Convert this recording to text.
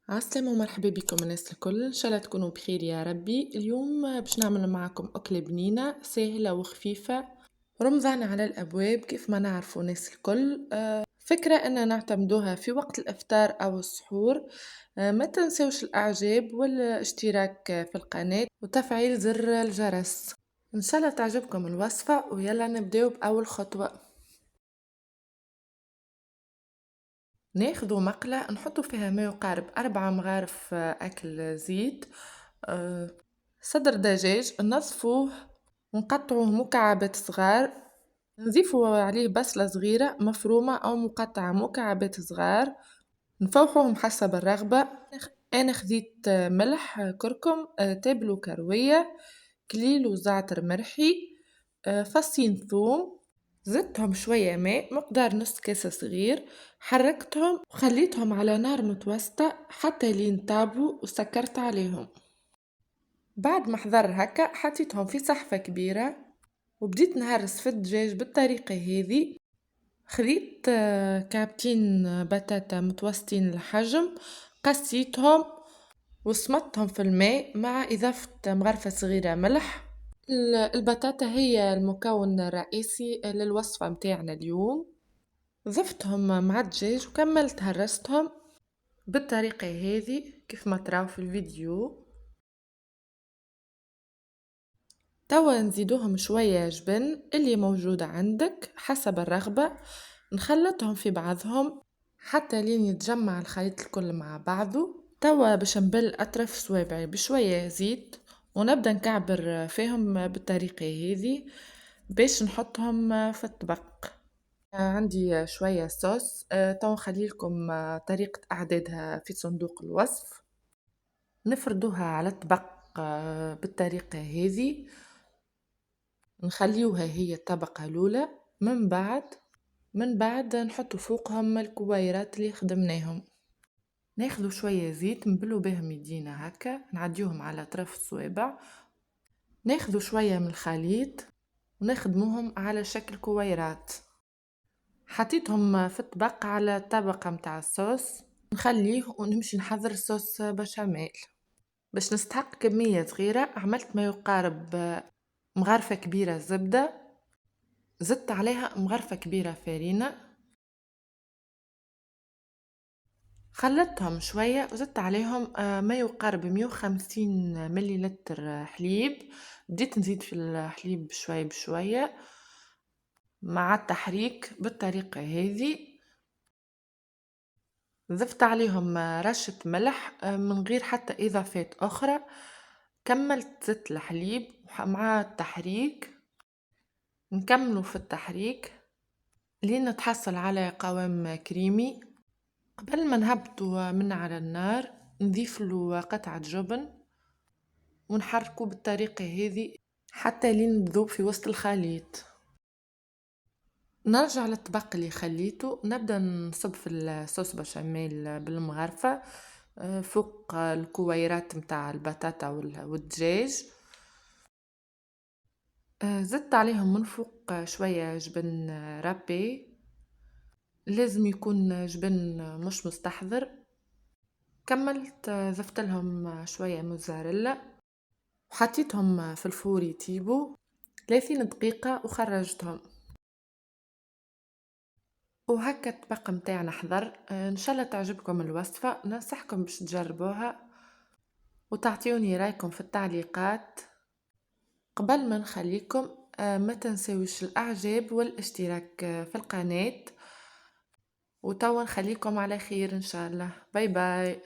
عسلامة ومرحبا بكم الناس الكل، ان شاء الله تكونوا بخير يا ربي. اليوم باش نعمل معكم أكلة بنينة سهلة وخفيفة. رمضان على الأبواب كيف ما نعرفوا الناس الكل. فكرة أن نعتمدوها في وقت الإفطار أو السحور. ما تنسوش الإعجاب والاشتراك في القناة وتفعيل زر الجرس. ان شاء الله تعجبكم الوصفة ويلا نبداو بأول خطوة. ناخدو مقلة نحطو فيها ما يقارب 4 مغارف أكل زيت. آه، صدر دجاج نصفوه ونقطعوه مكعبات صغار. نضيفوا عليه بصلة صغيرة مفرومة أو مقطعة مكعبات صغار. نفوحوهم حسب الرغبة. أنا خديت ملح كركم تابل وكروية كليل وزعتر مرحي فصين ثوم. زدتهم شوية ماء مقدار نص كاس صغير. حركتهم وخليتهم على نار متوسطة حتى لين طابوا وسكرت عليهم. بعد ما حضر هكا حطيتهم في صحفة كبيرة وبديت نهرس في الدجاج بالطريقة هذه. خذيت كعبتين بطاطا متوسطين الحجم قسيتهم وسمطتهم في الماء مع إضافة مغرفة صغيرة ملح. البطاطا هي المكون الرئيسي للوصفة متاعنا اليوم. ضفتهم مع الدجاج وكملت هرستهم بالطريقة هذه كيف ما تراو في الفيديو. توا نزيدوهم شوية جبن اللي موجودة عندك حسب الرغبة. نخلطهم في بعضهم حتى لين يتجمع الخليط الكل مع بعضه. توا باش نبل أطراف صوابعي بشوية زيت ونبدأ نكعبر فيهم بالطريقة هذه باش نحطهم في الطبق. عندي شوية صوص تو نخليلكم طريقة أعدادها في صندوق الوصف. نفردوها على الطبق بالطريقة هذه. نخليوها هي الطبقة الأولى. من بعد نحط فوقهم الكويرات اللي خدمناهم. ناخذوا شوية زيت نبلو بهم يدينا هكا نعديوهم على أطراف الصوابع. ناخذوا شوية من الخليط ونخدموهم على شكل كويرات. حطيتهم في الطبق على طبقة متاع الصوص. نخليه ونمشي نحضر صوص بشاميل. باش نستحق كمية صغيرة عملت ما يقارب مغرفة كبيرة زبدة. زدت عليها مغرفة كبيرة فارينة. خلطتهم شوية وزدت عليهم ما يقارب 150 مليلتر حليب. بديت نزيد في الحليب شوية بشوية مع التحريك بالطريقة هذه. ضفت عليهم رشة ملح من غير حتى إضافات أخرى. كملت زدت الحليب مع التحريك. نكملوا في التحريك لين نتحصل على قوام كريمي. قبل ما نهبطوا من على النار نضيف له قطعة جبن ونحركه بالطريقة هذه حتى لين تذوب في وسط الخليط. نرجع للطبق اللي خليته نبدأ نصب في الصوص بشاميل بالمغرفة فوق الكويرات متاع البطاطا والدجاج. زدت عليهم من فوق شوية جبن رابي. لازم يكون جبن مش مستحضر. كملت ضفت لهم شوية موزاريلا وحطيتهم في الفور يطيبوا 30 دقيقة وخرجتهم. وهكا الطبق متاعنا حضر. ان شاء الله تعجبكم الوصفة. ننصحكم باش تجربوها وتعطيوني رايكم في التعليقات. قبل ما نخليكم ما تنسوش الاعجاب والاشتراك في القناة. وتوا نخليكم على خير ان شاء الله. باي باي.